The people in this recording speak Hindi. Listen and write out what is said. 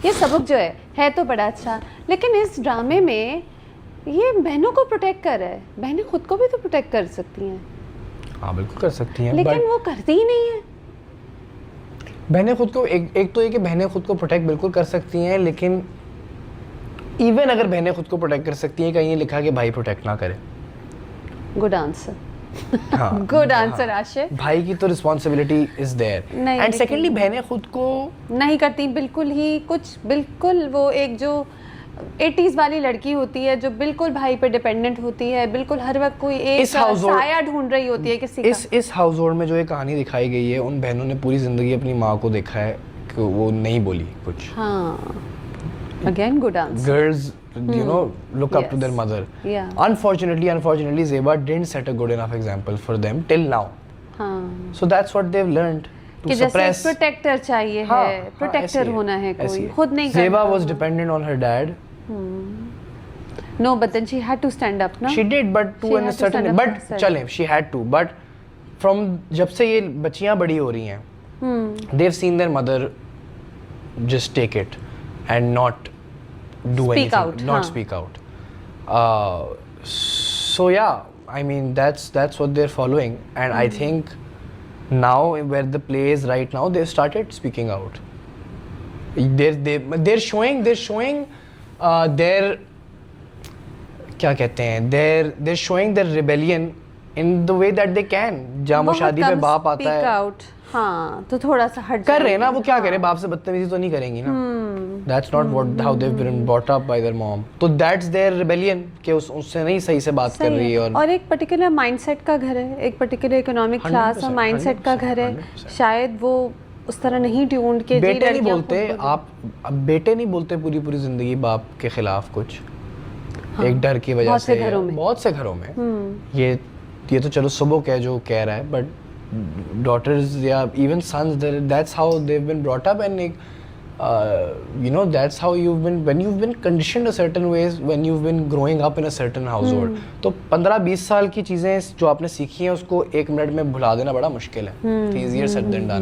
ये सबक जो है तो बड़ा अच्छा, लेकिन इस ड्रामे में ये बहनों को प्रोटेक्ट कर रहा है। बहनें खुद को भी तो प्रोटेक्ट कर सकती हैं। हाँ बिल्कुल कर सकती हैं, लेकिन वो करती ही नहीं है। बहनें खुद को एक तो ये कि बहनें खुद को प्रोटेक्ट बिल्कुल कर सकती हैं, लेकिन इवन अगर बहनें खुद को प्रोटेक्ट कर सकती हैं, कहीं ये लिखा कि भाई प्रोटेक्ट ना करे। Good answer. हाँ, गुड आंसर आशिक। भाई की तो responsibility is there. And secondly बहनें खुद को नहीं करती बिल्कुल ही कुछ, बिल्कुल वो एक जो 80s वाली लड़की होती है जो बिल्कुल भाई पे डिपेंडेंट होती है, बिल्कुल हर वक्त कोई एक साया ढूंढ रही होती है किसी का। इस हाउस होल्ड में जो ये कहानी दिखाई गई है, उन बहनों ने पूरी जिंदगी अपनी माँ को देखा है कि वो नहीं बोली कुछ। हाँ, again good answer. Girls you know look up to their mother. Yeah. Unfortunately Zeba didn't set a good enough example for them till now. हाँ, So that's what they've learned to कि suppress. जैसे प्रोटेक्टर चाहिए है, प्रोटेक्टर होना है कोई, खुद नहीं करना। Zeba was dependent on her dad. No, but then she had to stand up, no? She did, but to a certain, but चले, she had to, but from जब से ये बच्चियां बड़ी हो रही हैं, they've seen their mother just take it and not do Speak anything, out, not हाँ. speak out. So yeah, I mean that's what they're following, and I think now where the play is right now, they've started speaking out. They're showing their क्या कहते हैं, they're showing their rebellion in the way that they can. जहाँ वो शादी पे बाप आता है, speak out, हाँ, तो थोड़ा सा हट कर रहे हैं ना, वो क्या करें, बाप से बदतमीजी तो नहीं करेंगी ना। That's not what how they've been brought up by their mom. तो that's their rebellion कि उससे नहीं सही से बात कर रही है। और एक पर्टिकुलर माइंडसेट का घर है, एक पर्टिकुलर इकोनॉमिक क्लास और माइंडसेट का घर है, शायद वो उस तरह नहीं ट्यून्ड के बेटे नहीं बोलते, आप अब बेटे नहीं बोलते पूरी जिंदगी बाप के खिलाफ कुछ, एक डर की वजह से। बहुत से घरों में ये तो चलो सुबह है जो कह रहा है, बट daughters या even sons, that's how they've been brought up, and you know that's how when you've been conditioned a certain ways, when you've been growing up in a certain household, तो 15-20 साल की चीजें जो आपने सीखी हैं उसको 1 मिनट में भुला देना बड़ा मुश्किल है। It's easier said than done.